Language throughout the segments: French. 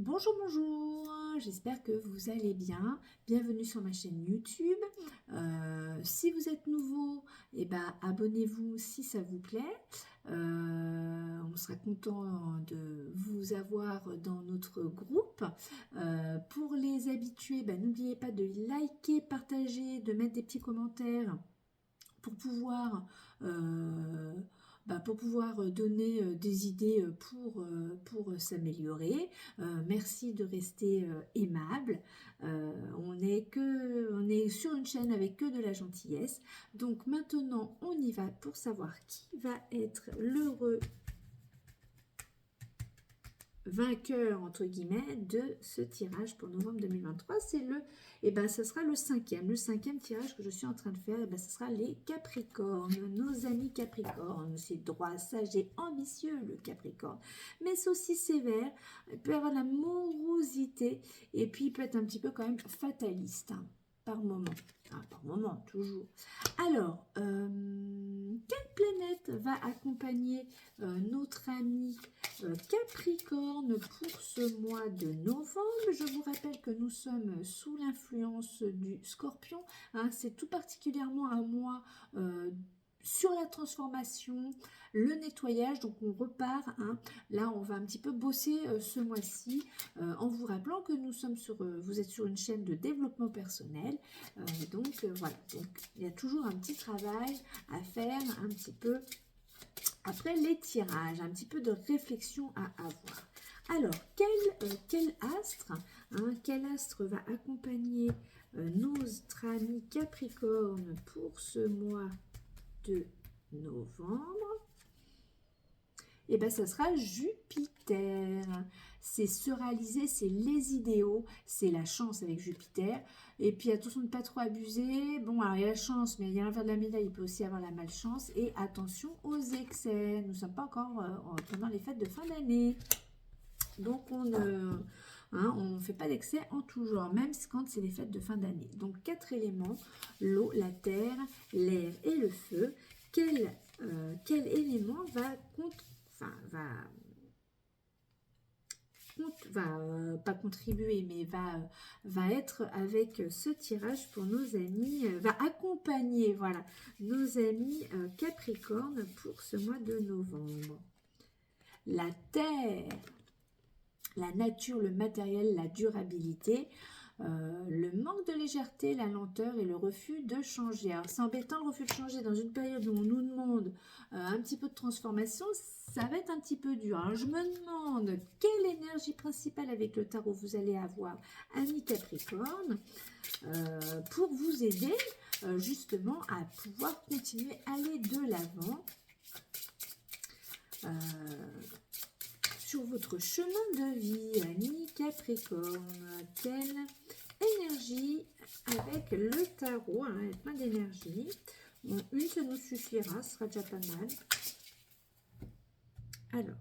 Bonjour, bonjour, j'espère que vous allez bien. Bienvenue sur ma chaîne YouTube. Si vous êtes nouveau, abonnez-vous si ça vous plaît. On sera content de vous avoir dans notre groupe. Pour les habitués, n'oubliez pas de liker, partager, de mettre des petits commentaires pour pouvoir, donner des idées pour s'améliorer. Merci de rester aimable. On est sur une chaîne avec que de la gentillesse. Donc maintenant, on y va pour savoir qui va être l'heureux vainqueur entre guillemets de ce tirage pour novembre 2023. Ce sera le cinquième tirage que je suis en train de faire. Ce sera les Capricornes, nos amis Capricornes. C'est droit, sage et ambitieux le Capricorne, mais c'est aussi sévère. Il peut avoir la morosité et puis il peut être un petit peu quand même fataliste, hein, par moment. Par moment, toujours. Alors, quelle planète va accompagner notre ami Capricorne pour ce mois de novembre? Je vous rappelle que nous sommes sous l'influence du Scorpion. C'est tout particulièrement un mois sur la transformation, le nettoyage, donc on repart. Là, on va un petit peu bosser ce mois-ci, en vous rappelant que vous êtes sur une chaîne de développement personnel. Voilà, donc il y a toujours un petit travail à faire, un petit peu après les tirages, un petit peu de réflexion à avoir. Alors, quel astre va accompagner notre ami Capricorne pour ce mois de novembre? Ça sera Jupiter. C'est se réaliser, c'est les idéaux, c'est la chance avec Jupiter. Et puis attention de ne pas trop abuser. Bon, alors il y a la chance, mais il y a l'envers de la médaille, il peut aussi avoir la malchance. Et attention aux excès. Nous ne sommes pas encore pendant les fêtes de fin d'année. Donc on ne fait pas d'excès en tout genre, même quand c'est les fêtes de fin d'année. Donc 4 éléments, l'eau, la terre, l'air et le feu. Quel élément pas contribuer, mais va être avec ce tirage pour nos amis, va accompagner, voilà, nos amis Capricorne pour ce mois de novembre. La terre, la nature, le matériel, la durabilité, le manque de légèreté, la lenteur et le refus de changer. Alors c'est embêtant le refus de changer dans une période où on nous demande un petit peu de transformation, ça va être un petit peu dur. Alors je me demande quelle énergie principale avec le tarot vous allez avoir, ami Capricorne, pour vous aider justement à pouvoir continuer à aller de l'avant sur votre chemin de vie, ami Capricorne. Quelle énergie avec le tarot, il y a plein d'énergie. Bon, une, ça nous suffira, ce sera déjà pas mal. Alors,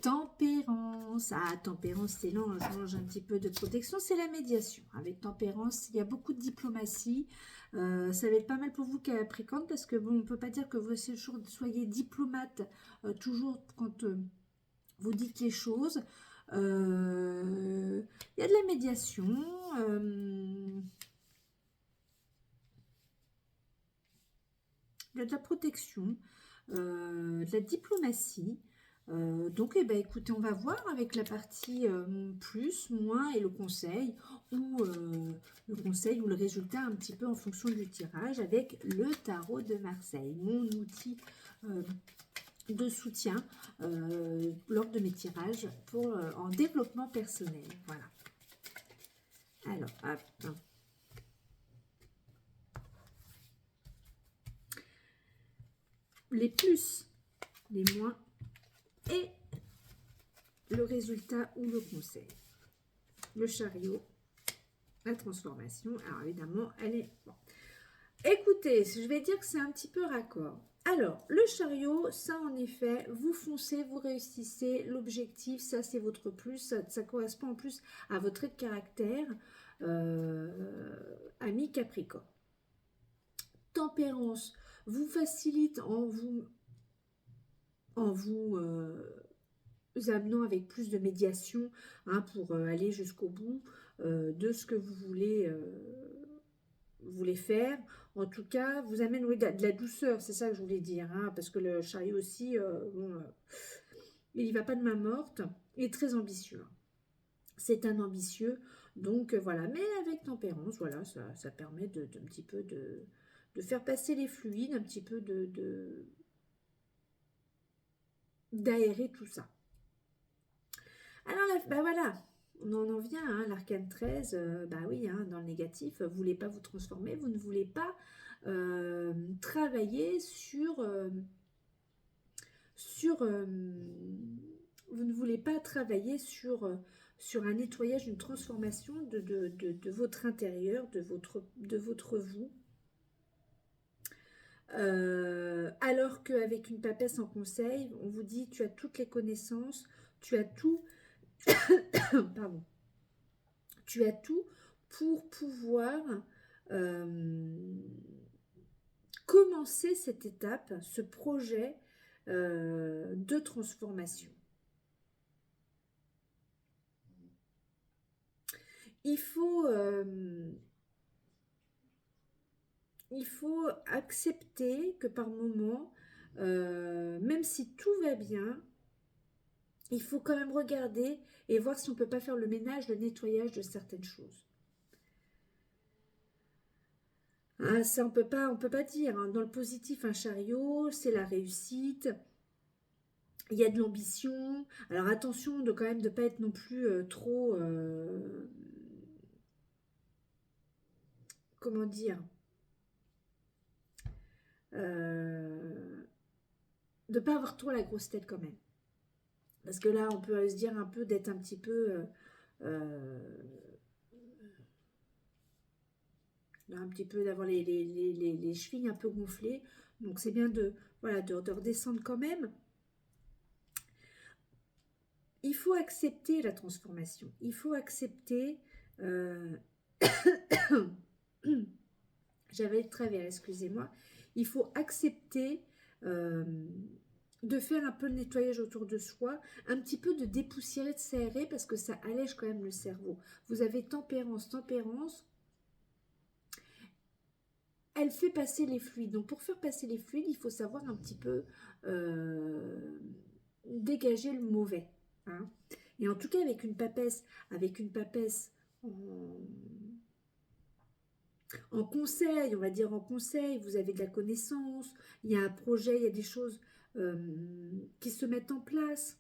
tempérance. Tempérance, c'est l'ange un petit peu de protection, c'est la médiation. Avec tempérance, il y a beaucoup de diplomatie. Ça va être pas mal pour vous, Capricorne, parce que bon, on ne peut pas dire que vous soyez diplomate toujours quand vous dites les choses. Il y a de la médiation. Il y a de la protection, de la diplomatie. Écoutez, on va voir avec la partie plus, moins et le conseil ou le résultat un petit peu en fonction du tirage avec le tarot de Marseille, mon outil de soutien lors de mes tirages en développement personnel. Voilà. Alors, hop. Les plus, les moins et le résultat ou le conseil. Le chariot, la transformation. Alors évidemment, elle est... Bon. Écoutez, je vais dire que c'est un petit peu raccord. Alors, le chariot, ça en effet, vous foncez, vous réussissez. L'objectif, ça c'est votre plus. Ça correspond en plus à votre trait de caractère, ami Capricorne. Tempérance vous facilite en vous en vous amenant avec plus de médiation, hein, pour aller jusqu'au bout de ce que vous voulez faire. En tout cas, vous amène, oui, de la douceur, c'est ça que je voulais dire, hein, parce que le chariot aussi, bon, il ne va pas de main morte, il est très ambitieux. C'est un ambitieux, donc voilà, mais avec tempérance, voilà, ça permet de un petit peu de faire passer les fluides, un petit peu d'aérer tout ça. Alors là, bah voilà, on en vient, hein, l'arcane 13, bah oui, hein, dans le négatif, vous ne voulez pas vous transformer, vous ne voulez pas travailler vous ne voulez pas travailler sur un nettoyage, une transformation de votre intérieur, de votre vous. Alors qu'avec une papesse en conseil, on vous dit tu as toutes les connaissances, tu as tout, pardon, tu as tout pour pouvoir commencer cette étape, ce projet de transformation. Il faut accepter que par moment, même si tout va bien, il faut quand même regarder et voir si on ne peut pas faire le ménage, le nettoyage de certaines choses. Hein, ça, on peut pas dire, hein. Dans le positif, un chariot, c'est la réussite. Il y a de l'ambition. Alors attention de quand même de ne pas être non plus trop... comment dire, de ne pas avoir trop la grosse tête quand même. Parce que là, on peut se dire un peu d'être un petit peu... un petit peu d'avoir les chevilles un peu gonflées. Donc c'est bien voilà, de redescendre quand même. Il faut accepter la transformation. Il faut accepter... J'avais le travers, excusez-moi. Il faut accepter de faire un peu le nettoyage autour de soi, un petit peu de dépoussiérer, de s'aérer, parce que ça allège quand même le cerveau. Vous avez tempérance, elle fait passer les fluides. Donc pour faire passer les fluides, il faut savoir un petit peu dégager le mauvais. Hein. Et en tout cas avec une papesse en conseil, on va dire en conseil, vous avez de la connaissance, il y a un projet, il y a des choses qui se mettent en place.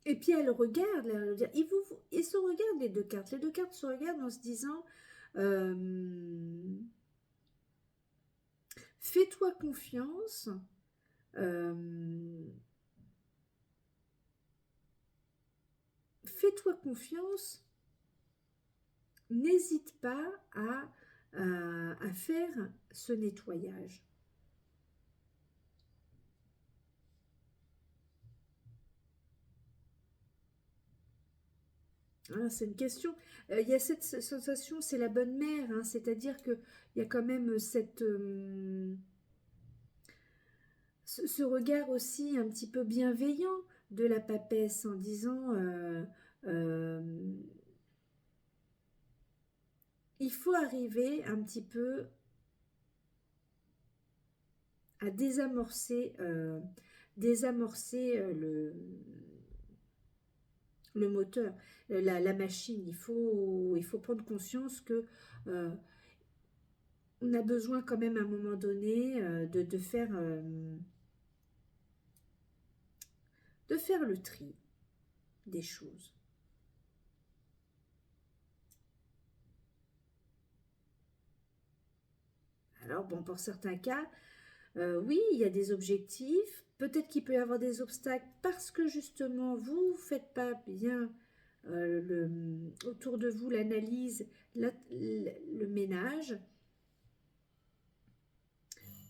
Et puis elle regarde, ils se regardent les deux cartes. Les deux cartes se regardent en se disant fais-toi confiance. Fais-toi confiance. N'hésite pas à faire ce nettoyage. Ah, c'est une question. Il y a cette sensation, c'est la bonne mère, hein, c'est-à-dire qu'il y a quand même ce regard aussi un petit peu bienveillant de la papesse en disant il faut arriver un petit peu à désamorcer, le moteur, la machine. Il faut prendre conscience que on a besoin quand même à un moment donné de faire le tri des choses. Alors bon, pour certains cas, oui, il y a des objectifs. Peut-être qu'il peut y avoir des obstacles parce que justement, vous ne faites pas bien autour de vous l'analyse, le ménage,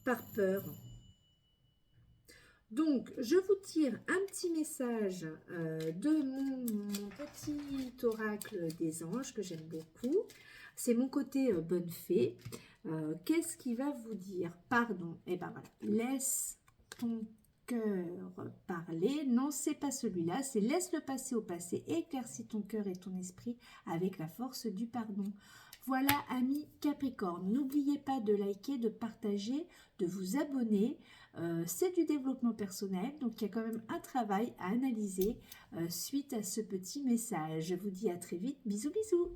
par peur. Donc, je vous tire un petit message de mon petit oracle des anges que j'aime beaucoup. C'est mon côté bonne fée. Qu'est-ce qu'il va vous dire? Pardon. Et ben voilà. Laisse ton cœur parler. Non, c'est pas celui-là. C'est laisse le passé au passé. Éclaircis ton cœur et ton esprit avec la force du pardon. Voilà, amis Capricorne. N'oubliez pas de liker, de partager, de vous abonner. C'est du développement personnel, donc il y a quand même un travail à analyser suite à ce petit message. Je vous dis à très vite. Bisous, bisous.